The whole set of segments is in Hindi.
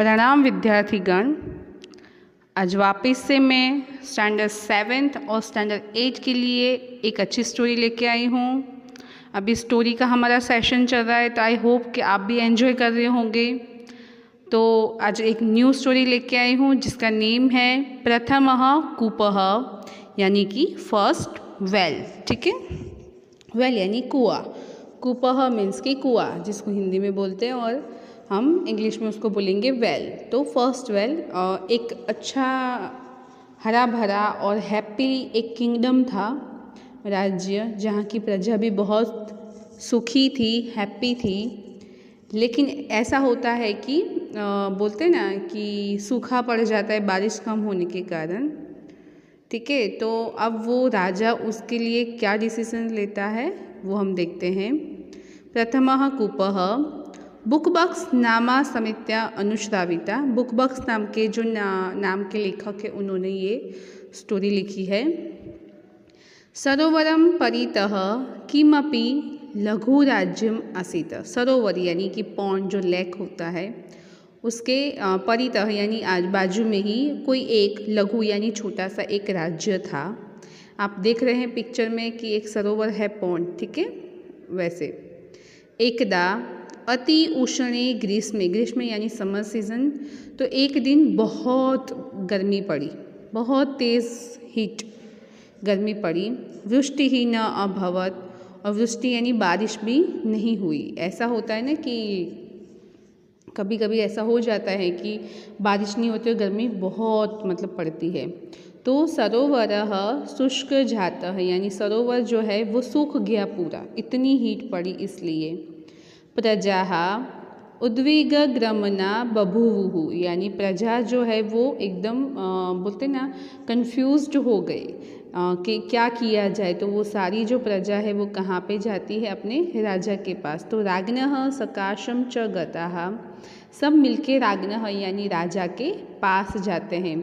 प्रणाम विद्यार्थीगण। आज वापस से मैं स्टैंडर्ड 7th और स्टैंडर्ड 8 के लिए एक अच्छी स्टोरी लेके आई हूँ। अभी स्टोरी का हमारा सेशन चल रहा है, तो आई होप कि आप भी एंजॉय कर रहे होंगे। तो आज एक न्यू स्टोरी लेके आई हूँ जिसका नेम है प्रथमः कूपः, यानी कि फर्स्ट वेल। ठीक है, वेल यानी कुआं, कूपः मीन्स कि कुआं, जिसको हिंदी में बोलते हैं और हम इंग्लिश में उसको बोलेंगे वेल। तो फर्स्ट वेल एक अच्छा हरा भरा और हैप्पी एक किंगडम था, राज्य, जहाँ की प्रजा भी बहुत सुखी थी, हैप्पी थी। लेकिन ऐसा होता है कि बोलते ना कि सूखा पड़ जाता है बारिश कम होने के कारण। ठीक है, तो अब वो राजा उसके लिए क्या डिसीजन लेता है वो हम देखते हैं। प्रथमः कूपः बुकबक्स नामा समित्या अनुश्राविता। बुकबक्स नाम के जो नाम के लेखक है उन्होंने ये स्टोरी लिखी है। सरोवरम परितः किमपि लघु राज्यम आसीत। सरोवर यानी कि पॉन्ड, जो लेक होता है, उसके परितः यानी आज बाजू में ही कोई एक लघु यानी छोटा सा एक राज्य था। आप देख रहे हैं पिक्चर में कि एक सरोवर है, पॉन्ड। ठीक है, वैसे एकदा अति उष्णे ग्रीष्म यानी समर सीजन, तो एक दिन बहुत गर्मी पड़ी, बहुत तेज़ हीट गर्मी पड़ी। वृष्टि ही न अभवत, और वृष्टि यानी बारिश भी नहीं हुई। ऐसा होता है ना कि कभी कभी ऐसा हो जाता है कि बारिश नहीं होती और गर्मी बहुत पड़ती है। तो सरोवरः शुष्क जातः, यानी सरोवर जो है वो सूख गया पूरा, इतनी हीट पड़ी इसलिए। प्रजाः उद्विग्नगमना बभूवुः, यानी प्रजा जो है वो एकदम बोलते ना कंफ्यूज्ड हो गए कि क्या किया जाए। तो वो सारी जो प्रजा है वो कहाँ पे जाती है, अपने राजा के पास। तो राग्नः सकाशं च गताः, सब मिलके राग्नः यानी राजा के पास जाते हैं।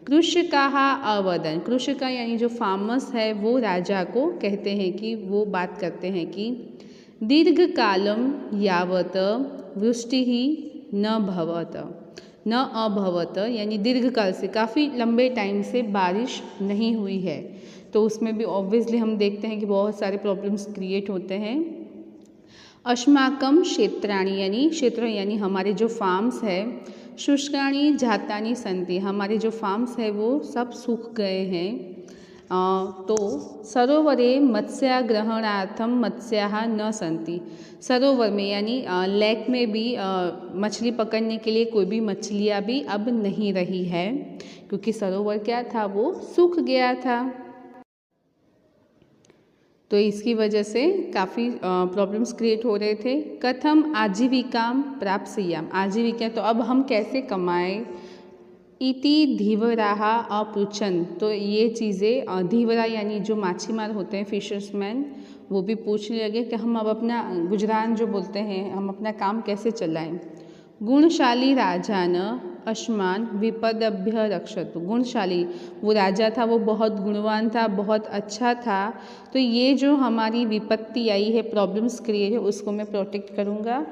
कृषकाः अवदन्, कृषका यानी जो फार्मर्स है वो राजा को कहते हैं कि वो बात करते हैं कि दीर्घकालं यावत् वृष्टिः न भवत, न अभवत, यानी दीर्घकाल से काफ़ी लंबे टाइम से बारिश नहीं हुई है। तो उसमें भी ऑब्वियसली हम देखते हैं कि बहुत सारे प्रॉब्लम्स क्रिएट होते हैं। अस्माकं क्षेत्राणि, यानी क्षेत्र यानी हमारे जो फार्म्स है, शुष्काणि जातानि सन्ति, हमारे जो फार्म्स है वो सब सूख गए हैं। तो सरोवरे मत्स्यग्रहणार्थम मत्स्याः न सन्ति, सरोवर में यानी लेक में भी मछली पकड़ने के लिए कोई भी मछलियाँ भी अब नहीं रही है, क्योंकि सरोवर क्या था, वो सूख गया था। तो इसकी वजह से काफ़ी प्रॉब्लम्स क्रिएट हो रहे थे। कथम आजीविकाम प्राप्स्याम, आजीविका तो अब हम कैसे कमाएं। इति धीवराः अपृच्छन्, तो ये चीज़ें धीवरा यानी जो माछीमार होते हैं, फिशर्समैन, वो भी पूछने लगे कि हम अब अपना गुजरान जो बोलते हैं, हम अपना काम कैसे चलाएं। गुणशाली राजान अस्मान विपदभ्य रक्षतु, गुणशाली वो राजा था, वो बहुत गुणवान था, बहुत अच्छा था। तो ये जो हमारी विपत्ति आई है, प्रॉब्लम्स क्रिएट है, उसको मैं प्रोटेक्ट करूँगा।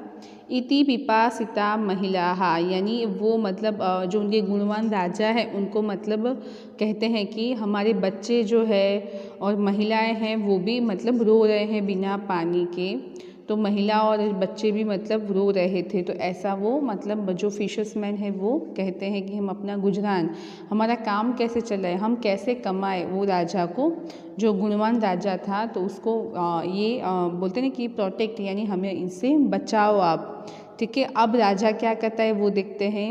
इति पिपासिता महिलाः, यानी वो जो उनके गुणवान राजा है उनको कहते हैं कि हमारे बच्चे जो है और महिलाएं हैं वो भी रो रहे हैं बिना पानी के। तो महिला और बच्चे भी रो रहे थे। तो ऐसा वो जो फिशर्समैन है वो कहते हैं कि हम अपना गुजरान, हमारा काम कैसे चलाए, हम कैसे कमाए। वो राजा को, जो गुणवान राजा था, तो उसको ये बोलते हैं कि प्रोटेक्ट, यानी हमें इनसे बचाओ आप। ठीक है, अब राजा क्या कहता है वो देखते हैं।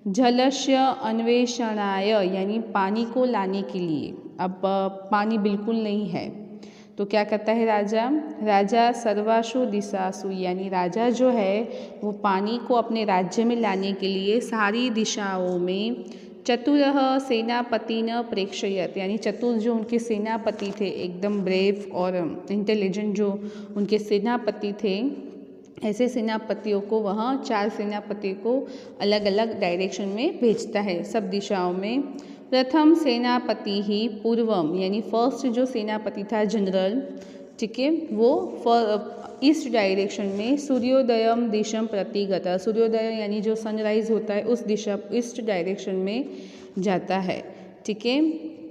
जलस्य अन्वेषणाय, यानी पानी को लाने के लिए, अब पानी बिल्कुल नहीं है तो क्या करता है राजा। राजा सर्वासु दिशासु, यानी राजा जो है वो पानी को अपने राज्य में लाने के लिए सारी दिशाओं में चतुरः सेनापति न प्रेक्षयत, यानी चतुर जो उनके सेनापति थे, एकदम ब्रेव और इंटेलिजेंट जो उनके सेनापति थे, ऐसे सेनापतियों को वहाँ 4 सेनापति को अलग अलग डायरेक्शन में भेजता है, सब दिशाओं में। प्रथम सेनापति ही पूर्वम, यानी फर्स्ट जो सेनापति था जनरल, ठीक है, वो ईस्ट डायरेक्शन में सूर्योदयम दिशम प्रति गता, सूर्योदय यानी जो सनराइज होता है उस दिशा ईस्ट डायरेक्शन में जाता है। ठीक है।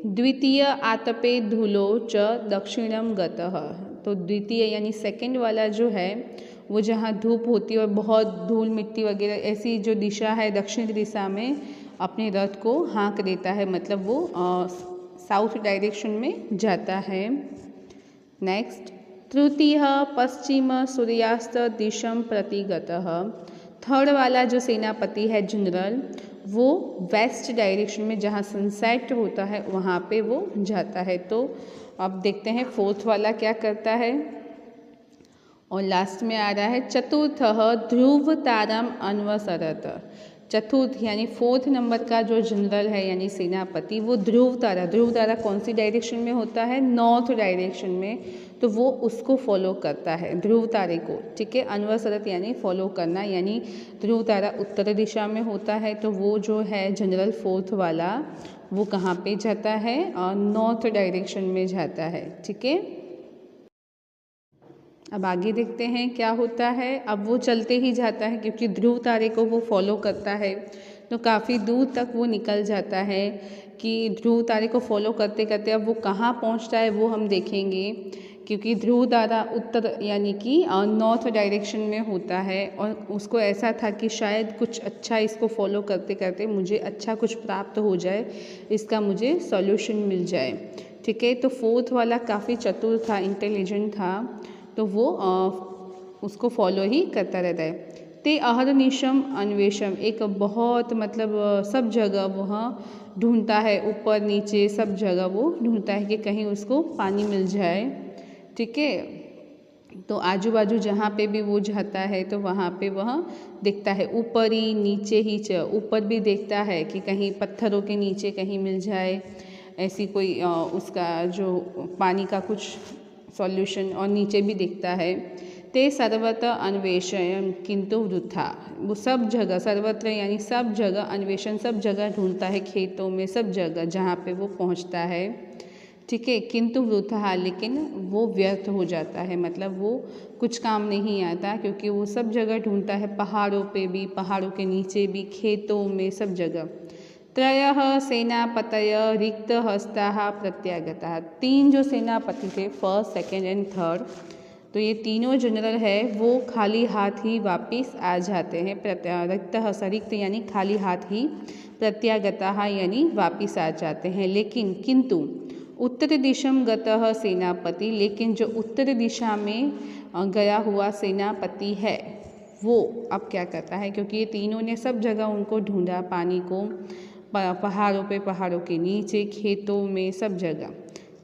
द्वितीय आतपे धूलो च दक्षिणम गतः, तो द्वितीय यानी सेकंड वाला जो है वो जहाँ धूप होती है और बहुत धूल मिट्टी वगैरह ऐसी जो दिशा है दक्षिण दिशा में अपने रथ को हाँक देता है, मतलब वो साउथ डायरेक्शन में जाता है। नेक्स्ट, तृतीय पश्चिम सूर्यास्त दिशम प्रति गतः, थर्ड वाला जो सेनापति है जनरल वो वेस्ट डायरेक्शन में जहाँ सनसेट होता है वहाँ पे वो जाता है। तो अब देखते हैं फोर्थ वाला क्या करता है। और लास्ट में आ रहा है चतुर्थ ध्रुव तारम अन्वसरत, चतुर्थ यानी फोर्थ नंबर का जो जनरल है यानी सेनापति वो ध्रुव तारा कौन सी डायरेक्शन में होता है, नॉर्थ डायरेक्शन में, तो वो उसको फॉलो करता है ध्रुव तारे को। ठीक है। अन्वसरत यानी फॉलो करना, यानी ध्रुव तारा उत्तर दिशा में होता है तो वो जो है जनरल फोर्थ वाला वो कहाँ पे जाता है, नॉर्थ डायरेक्शन में जाता है। ठीक है। अब आगे देखते हैं क्या होता है। अब वो चलते ही जाता है क्योंकि ध्रुव तारे को वो फॉलो करता है, तो काफ़ी दूर तक वो निकल जाता है कि ध्रुव तारे को फॉलो करते करते अब वो कहाँ पहुँचता है वो हम देखेंगे, क्योंकि ध्रुव तारा उत्तर यानी कि नॉर्थ डायरेक्शन में होता है और उसको ऐसा था कि शायद कुछ अच्छा इसको फॉलो करते करते मुझे अच्छा कुछ प्राप्त हो जाए, इसका मुझे सॉल्यूशन मिल जाए। ठीक है। तो फोर्थ वाला काफ़ी चतुर था, इंटेलिजेंट था, तो वो उसको फॉलो ही करता रहता है। ते अहर्निशम अन्वेषम, एक बहुत मतलब सब जगह वह ढूंढता है, ऊपर नीचे सब जगह वो ढूंढता है कि कहीं उसको पानी मिल जाए। ठीक है। तो आजू बाजू जहाँ पे भी वो जाता है तो वहाँ पे वह देखता है, ऊपर ही नीचे ही ऊपर भी देखता है कि कहीं पत्थरों के नीचे कहीं मिल जाए ऐसी कोई उसका जो पानी का कुछ सॉल्यूशन, और नीचे भी देखता है। ते सर्वत्र अन्वेषण किंतु वृथा, वो सब जगह सर्वत्र यानी सब जगह अन्वेषण सब जगह ढूंढता है, खेतों में सब जगह जहाँ पे वो पहुँचता है। ठीक है। किंतु वृथा, लेकिन वो व्यर्थ हो जाता है, मतलब वो कुछ काम नहीं आता क्योंकि वो सब जगह ढूंढता है, पहाड़ों पे भी, पहाड़ों के नीचे भी, खेतों में, सब जगह। त्रयः सेनापतय रिक्त हस्ता प्रत्यागता, तीन जो सेनापति थे फर्स्ट सेकेंड एंड थर्ड, तो ये तीनों जनरल है वो खाली हाथ ही वापिस आ जाते हैं। रिक्त रिक्त यानी खाली हाथ ही, प्रत्यागता यानी वापिस आ जाते हैं। लेकिन किंतु उत्तर दिशम गतः सेनापति, लेकिन जो उत्तर दिशा में गया हुआ सेनापति है वो अब क्या करता है, क्योंकि ये तीनों ने सब जगह उनको ढूंढा, पानी को, पहाड़ों पे, पहाड़ों के नीचे, खेतों में, सब जगह।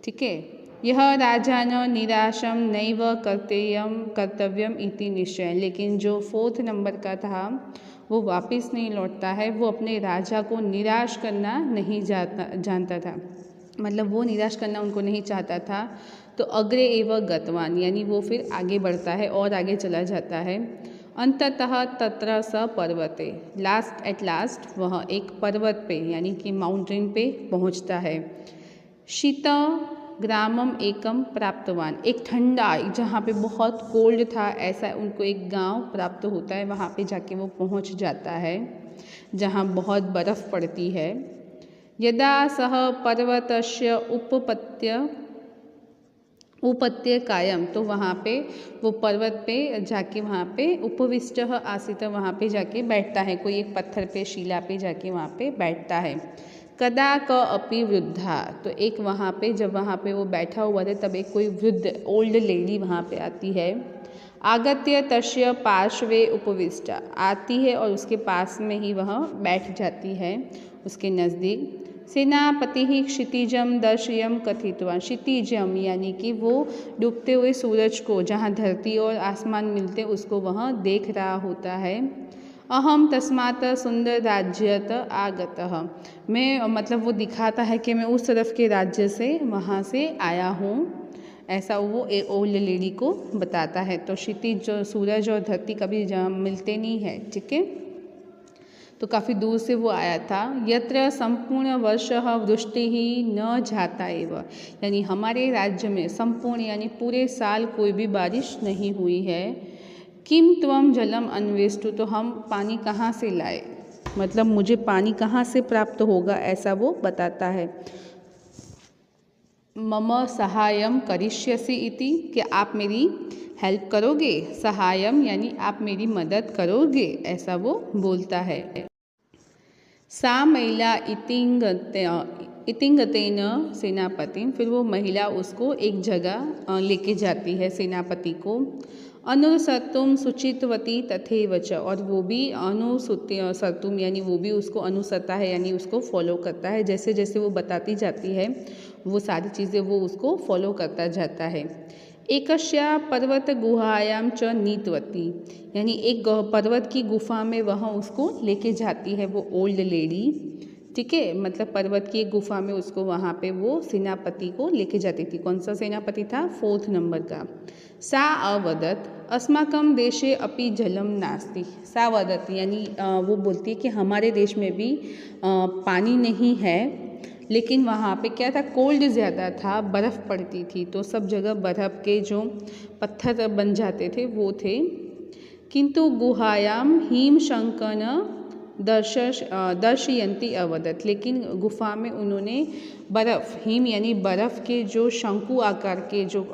ठीक है। यह राजान निराशम नैव कर्तव्यम इति निश्चय, लेकिन जो फोर्थ नंबर का था वो वापस नहीं लौटता है, वो अपने राजा को निराश करना नहीं जानता था, मतलब वो निराश करना उनको नहीं चाहता था। तो अग्रे एव गतवान यानी वो फिर आगे बढ़ता है और आगे चला जाता है। अंततः तत्र स पर्वते, एट लास्ट वह एक पर्वत पे यानी कि माउंटेन पे पहुंचता है। शीत ग्रामम एकम प्राप्तवान, एक ठंडा जहाँ पे बहुत कोल्ड था ऐसा उनको एक गांव प्राप्त होता है, वहाँ पे जाके वो पहुँच जाता है जहाँ बहुत बर्फ़ पड़ती है। यदा सह पर्वतस्य उपपत्य कायम, तो वहाँ पे वो पर्वत पे जाके वहाँ पे उपविष्ट आसीत, वहाँ पे जाके बैठता है, कोई एक पत्थर पे शिला पे जाके वहाँ पे बैठता है। कदा क अपि वृद्धा, तो एक वहाँ पे जब वहाँ पे वो बैठा हुआ था तब एक कोई वृद्ध ओल्ड लेडी वहाँ पे आती है। आगत्य तस्य पार्श्वे उपविष्ट, आती है और उसके पास में ही वह बैठ जाती है उसके नज़दीक। सेनापति ही क्षितिजम दर्शयम कथितवान, क्षितिजम यानी कि वो डूबते हुए सूरज को, जहाँ धरती और आसमान मिलते उसको वह देख रहा होता है। अहम तस्मात् सुंदर राज्यत आगतः, मैं मतलब वो दिखाता है कि मैं उस तरफ के राज्य से वहाँ से आया हूँ, ऐसा वो एक ओल्ड लेडी को बताता है। तो क्षितिज जो सूरज और धरती कभी मिलते नहीं है। ठीक है। तो काफ़ी दूर से वो आया था। यत्र संपूर्ण वर्षः वृष्टिः न जाता एव, यानी हमारे राज्य में संपूर्ण यानी पूरे साल कोई भी बारिश नहीं हुई है। किम त्वं जलम अन्वेष्टु, तो हम पानी कहाँ से लाए, मतलब मुझे पानी कहाँ से प्राप्त होगा, ऐसा वो बताता है। मम सहायम करिष्यसि इति, कि आप मेरी हेल्प करोगे, सहायम यानी आप मेरी मदद करोगे, ऐसा वो बोलता है। सा महिला इतिंगतेन सेनापतिम, फिर वो महिला उसको एक जगह लेके जाती है, सेनापति को। अनुसर्तुम सुचितवती तथैव च, और वो भी अनुसर्तुम यानी वो भी उसको अनुसरता है, यानी उसको फॉलो करता है, जैसे जैसे वो बताती जाती है वो सारी चीज़ें वो उसको फॉलो करता जाता है। एकस्या पर्वत गुहायाम च नीतवती, यानी एक पर्वत की गुफा में वहाँ उसको लेके जाती है वो ओल्ड लेडी, ठीक है, मतलब पर्वत की एक गुफा में उसको वहाँ पे वो सेनापति को लेके जाती थी। कौन सा सेनापति था, 4th नंबर का। सा अवदत अस्माकं देशे अपि जलम नास्ति, सा वदत यानी वो बोलती है कि हमारे देश में भी पानी नहीं है, लेकिन वहाँ पे क्या था, कोल्ड ज़्यादा था, बर्फ़ पड़ती थी, तो सब जगह बर्फ़ के जो पत्थर बन जाते थे वो थे। किंतु गुहायाम हिमशंकन दर्शयंती अवदत, लेकिन गुफा में उन्होंने बर्फ़, हिम यानी बर्फ़ के जो शंकु आकार के जो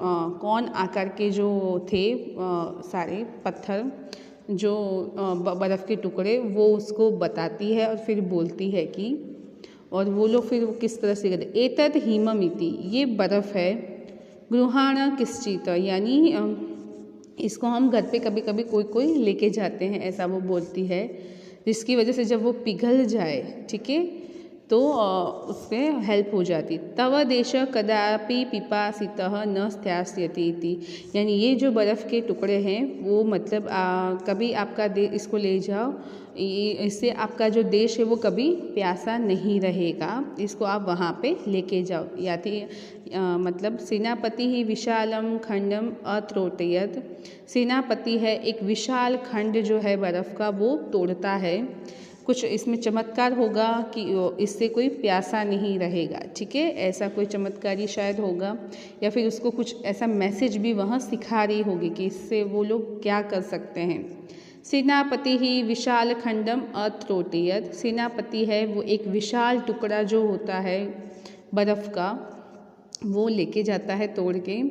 कौन आकार के जो थे सारे पत्थर, जो बर्फ़ के टुकड़े, वो उसको बताती है और फिर बोलती है कि, और वो लोग फिर किस तरह से कहते, एतत् हिममिति, ये बर्फ़ है। गृहाण किश्चित, यानी इसको हम घर पे कभी कभी कोई कोई लेके जाते हैं, ऐसा वो बोलती है, जिसकी वजह से जब वो पिघल जाए, ठीक है, तो उससे हेल्प हो जाती। तव देश कदापि पिपासितः न स्थास्यति इति, यानी ये जो बर्फ़ के टुकड़े हैं वो मतलब कभी आपका इसको ले जाओ, इससे आपका जो देश है वो कभी प्यासा नहीं रहेगा, इसको आप वहाँ पे लेके जाओ। यानी मतलब सेनापति ही विशालम खंडम अत्रोटयत, सेनापति है एक विशाल खंड जो है बर्फ़ का वो तोड़ता है। कुछ इसमें चमत्कार होगा कि इससे कोई प्यासा नहीं रहेगा, ठीक है, ऐसा कोई चमत्कारी शायद होगा, या फिर उसको कुछ ऐसा मैसेज भी वहाँ सिखा रही होगी कि इससे वो लोग क्या कर सकते हैं। सेनापति ही विशाल खंडम अत्रोटयत, सेनापति है वो एक विशाल टुकड़ा जो होता है बर्फ़ का वो लेके जाता है तोड़ के।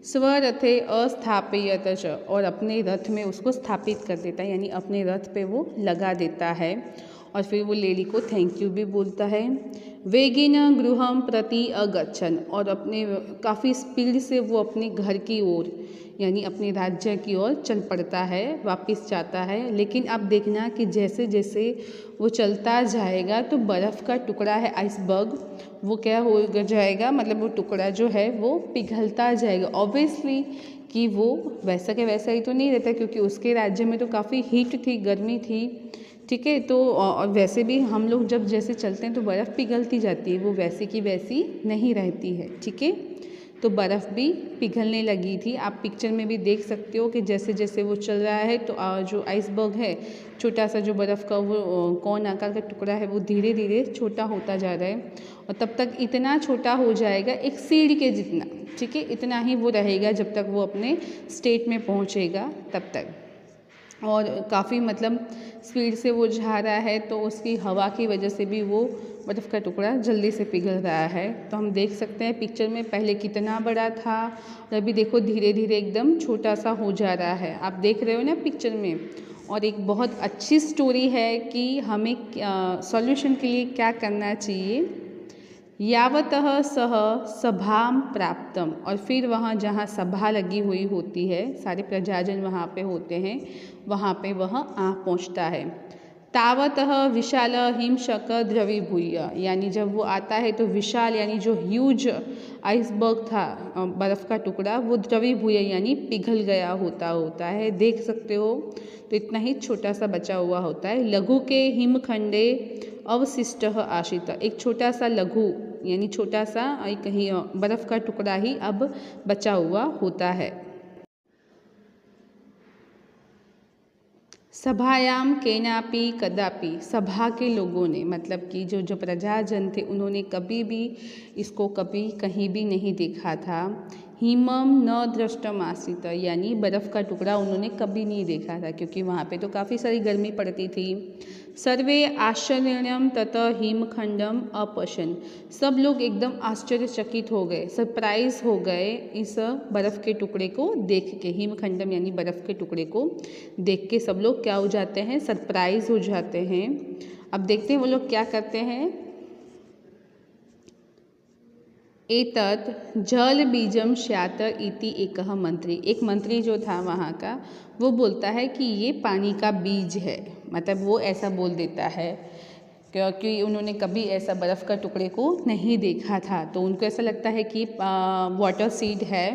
स्वरथे अस्थापयत च, और अपने रथ में उसको स्थापित कर देता है, यानी अपने रथ पे वो लगा देता है, और फिर वो लेडी को थैंक यू भी बोलता है। वेगिन गृहम प्रति अगच्छन, और अपने काफ़ी स्पीड से वो अपने घर की ओर यानी अपने राज्य की ओर चल पड़ता है, वापस जाता है। लेकिन अब देखना कि जैसे जैसे वो चलता जाएगा तो बर्फ़ का टुकड़ा है आइसबर्ग, वो क्या हो जाएगा, मतलब वो टुकड़ा जो है वो पिघलता जाएगा। ऑब्वियसली कि वो वैसा के वैसा ही तो नहीं रहता, क्योंकि उसके राज्य में तो काफ़ी हीट थी, गर्मी थी, ठीक है, तो और वैसे भी हम लोग जब जैसे चलते हैं तो बर्फ़ पिघलती जाती है, वो वैसी की वैसी नहीं रहती है, ठीक है, तो बर्फ़ भी पिघलने लगी थी। आप पिक्चर में भी देख सकते हो कि जैसे जैसे वो चल रहा है तो जो आइसबर्ग है, छोटा सा जो बर्फ़ का वो कौन आकार का टुकड़ा है, वो धीरे धीरे छोटा होता जा रहा है, और तब तक इतना छोटा हो जाएगा एक सीढ़ी के जितना, ठीक है, इतना ही वो रहेगा जब तक वो अपने स्टेट में पहुँचेगा तब तक। और काफ़ी मतलब स्पीड से वो जा रहा है, तो उसकी हवा की वजह से भी वो बर्फ़ का टुकड़ा जल्दी से पिघल रहा है। तो हम देख सकते हैं पिक्चर में पहले कितना बड़ा था और अभी देखो धीरे धीरे एकदम छोटा सा हो जा रहा है। आप देख रहे हो ना पिक्चर में। और एक बहुत अच्छी स्टोरी है कि हमें सॉल्यूशन के लिए क्या करना चाहिए। यावतः सह सभाम प्राप्तम, और फिर वहाँ जहाँ सभा लगी हुई होती है, सारे प्रजाजन वहाँ पे होते हैं, वहाँ पे वह आ पहुँचता है। तावतः विशाल हिमशक द्रवीभूय, यानी जब वो आता है तो विशाल यानी जो ह्यूज आइसबर्ग था, बर्फ़ का टुकड़ा, वो द्रवीभूय यानी पिघल गया होता है। देख सकते हो तो इतना ही छोटा सा बचा हुआ होता है। लघु के हिमखंडे अवशिष्ट आशित, एक छोटा सा लघु यानी छोटा सा एक ही बर्फ़ का टुकड़ा ही अब बचा हुआ होता है। सभायाम केनापि कदापि, सभा के लोगों ने मतलब कि जो प्रजाजन थे उन्होंने कभी भी इसको कभी कहीं भी नहीं देखा था। हिमम न दृष्टम आसीत, यानी बर्फ़ का टुकड़ा उन्होंने कभी नहीं देखा था क्योंकि वहाँ पे तो काफ़ी सारी गर्मी पड़ती थी। सर्वे आश्चर्यम ततः हिमखंडम अपशन, सब लोग एकदम आश्चर्यचकित हो गए, सरप्राइज हो गए इस बर्फ़ के टुकड़े को देख के। हिमखंडम यानी बर्फ़ के टुकड़े को देख के सब लोग क्या हो जाते हैं, सरप्राइज हो जाते हैं। अब देखते हैं वो लोग क्या करते हैं। एतत् जल बीजम स्यात् इति एकः मंत्री, एक मंत्री जो था वहाँ का वो बोलता है कि ये पानी का बीज है, मतलब वो ऐसा बोल देता है क्योंकि उन्होंने कभी ऐसा बर्फ़ का टुकड़े को नहीं देखा था, तो उनको ऐसा लगता है कि वाटर सीड है।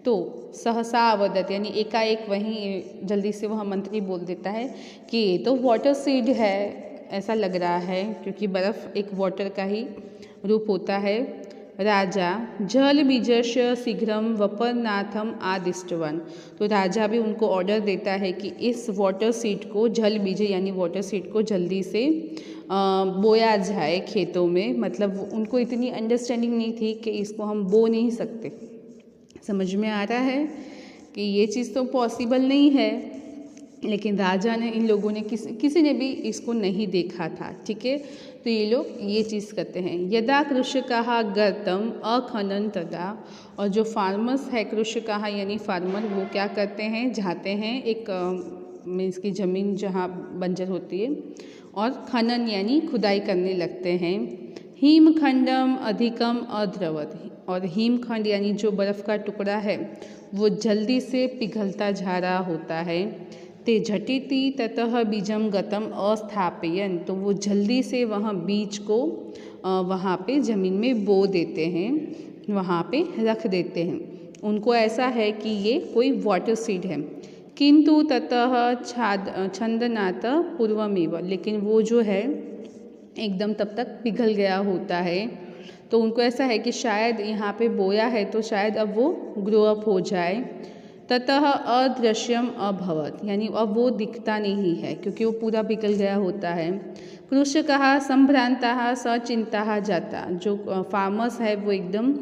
तो सहसा अवदत, यानी एकाएक वहीं जल्दी से वह मंत्री बोल देता है कि ये तो वाटर सीड है, ऐसा लग रहा है क्योंकि बर्फ़ एक वाटर का ही रूप होता है। राजा जल बीजस्य शीघ्रम वपरनाथम आदिष्टवन, तो राजा भी उनको ऑर्डर देता है कि इस वाटर सीड को, जल बीज यानी वाटर सीड को जल्दी से बोया जाए खेतों में। मतलब उनको इतनी अंडरस्टैंडिंग नहीं थी कि इसको हम बो नहीं सकते। समझ में आ रहा है कि ये चीज़ तो पॉसिबल नहीं है, लेकिन राजा ने, इन लोगों ने किसी ने भी इसको नहीं देखा था। ठीक है, तो ये लोग ये चीज़ करते हैं। यदा कृषकाः गर्तम अखनन तदा, और जो फार्मर्स है कृषकाः यानी फार्मर, वो क्या करते हैं, जाते हैं एक मीन्स की ज़मीन जहाँ बंजर होती है और खनन यानी खुदाई करने लगते हैं। हिमखंडम अधिकम अद्रवत, और हिमखंड यानी जो बर्फ़ का टुकड़ा है वो जल्दी से पिघलता जा रहा होता है। ते झटिति ततः बीजम गतम अस्थापयन, तो वो जल्दी से वहाँ बीज को वहाँ पे ज़मीन में बो देते हैं, वहाँ पे रख देते हैं। उनको ऐसा है कि ये कोई वाटर सीड है। किंतु ततः छंदनात पूर्वमेव, लेकिन वो जो है एकदम तब तक पिघल गया होता है, तो उनको ऐसा है कि शायद यहाँ पे बोया है तो शायद अब वो ग्रो अप हो जाए। ततः अदृश्यम अभवत, यानी अब वो दिखता नहीं है क्योंकि वो पूरा पिघल गया होता है। कृषकाः संभ्रांताः सचिंताः जाता, जो फार्मर्स है वो एकदम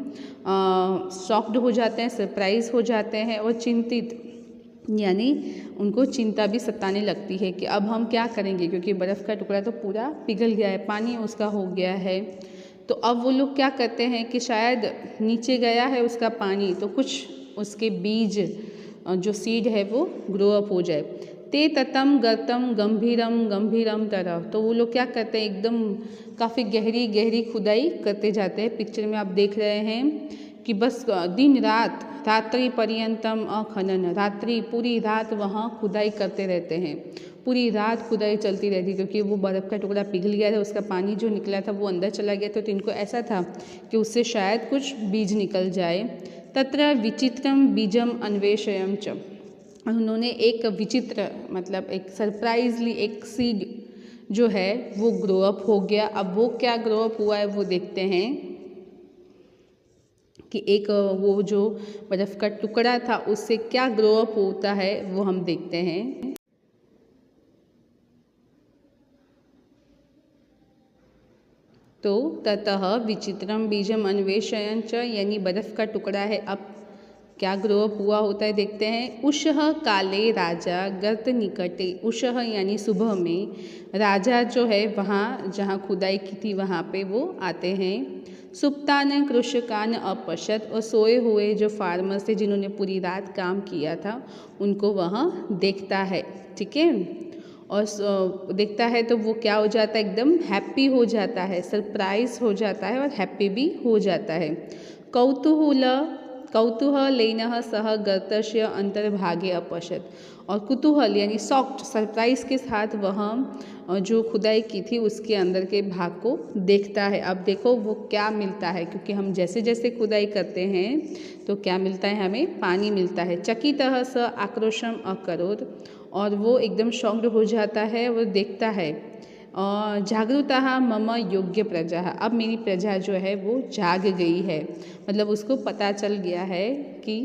शॉक्ड हो जाते हैं, सरप्राइज हो जाते हैं और चिंतित, यानी उनको चिंता भी सताने लगती है कि अब हम क्या करेंगे, क्योंकि बर्फ़ का टुकड़ा तो पूरा पिघल गया है, पानी उसका हो गया है। तो अब वो लोग क्या करते हैं कि शायद नीचे गया है उसका पानी, तो कुछ उसके बीज जो सीड है वो ग्रो अप हो जाए। ते ततम गर्तम गंभीरम तरह, तो वो लोग क्या करते हैं, एकदम काफ़ी गहरी गहरी खुदाई करते जाते हैं। पिक्चर में आप देख रहे हैं कि बस दिन रात, रात्रि पर्यंतम अखनन, रात्रि पूरी रात वहाँ खुदाई करते रहते हैं, पूरी रात खुदाई चलती रहती, क्योंकि वो बर्फ़ का टुकड़ा पिघल गया था, उसका पानी जो निकला था वो अंदर चला गया था, तो इनको ऐसा था कि उससे शायद कुछ बीज निकल जाए। तत्र विचित्रम बीजम अन्वेषयम च, उन्होंने एक विचित्र मतलब एक सरप्राइजली एक सीड जो है वो ग्रो अप हो गया। अब वो क्या ग्रो अप हुआ है वो देखते हैं कि एक वो जो बर्फ़ का टुकड़ा था उससे क्या ग्रो अप होता है वो हम देखते हैं। तो ततः विचित्रम बीजम अन्वेषयन च, यानी बर्फ़ का टुकड़ा है, अब क्या ग्रो अप हुआ होता है देखते हैं। उषः काले राजा गर्त निकटे, उषः यानी सुबह में, राजा जो है वहाँ जहाँ खुदाई की थी वहाँ पे वो आते हैं। सुप्तान कृषकान अपश्यत, और सोए हुए जो फार्मर्स थे जिन्होंने पूरी रात काम किया था उनको वहाँ देखता है। ठीक है, और देखता है तो वो क्या हो जाता है, एकदम हैप्पी हो जाता है, सरप्राइज हो जाता है और हैप्पी भी हो जाता है। कौतूहलेन सह गर्तस्य अंतर्भागे अपश्यत, और कुतूहल यानी शॉक्ड, सरप्राइज के साथ वह जो खुदाई की थी उसके अंदर के भाग को देखता है। अब देखो वो क्या मिलता है, क्योंकि हम जैसे जैसे खुदाई करते हैं तो क्या मिलता है, हमें पानी मिलता है। चकितः स आक्रोशम अकरोत्, और वो एकदम शॉक्ड हो जाता है, वो देखता है। जागरूता मम योग्य प्रजा, अब मेरी प्रजा जो है वो जाग गई है, मतलब उसको पता चल गया है कि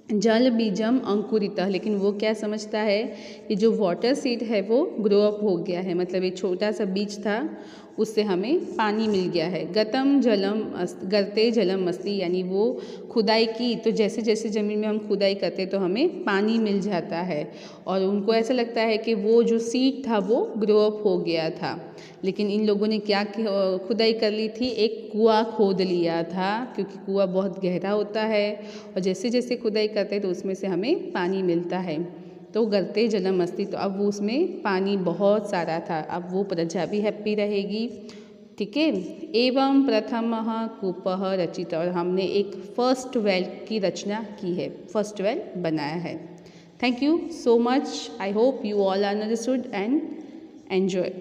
जल बीजम अंकुरितः, लेकिन वो क्या समझता है कि जो वाटर सीड है वो ग्रो अप हो गया है, मतलब एक छोटा सा बीज था उससे हमें पानी मिल गया है। गतम जलम गर्ते जलम अस्ति, यानी वो खुदाई की तो जैसे जैसे ज़मीन में हम खुदाई करते तो हमें पानी मिल जाता है, और उनको ऐसा लगता है कि वो जो सीड था वो ग्रो अप हो गया था। लेकिन इन लोगों ने क्या खुदाई कर ली थी, एक कुआं खोद लिया था, क्योंकि कुआं बहुत गहरा होता है और जैसे जैसे खुदाई करते हैं तो उसमें से हमें पानी मिलता है। तो गर्ते जलम अस्ति, तो अब वो उसमें पानी बहुत सारा था, अब वो प्रजा भी हैप्पी रहेगी। ठीक है। एवं प्रथमः कूपः रचित, और हमने एक फर्स्ट वेल की रचना की है, फर्स्ट वेल बनाया है। Thank you so much. I hope you all understood and enjoy.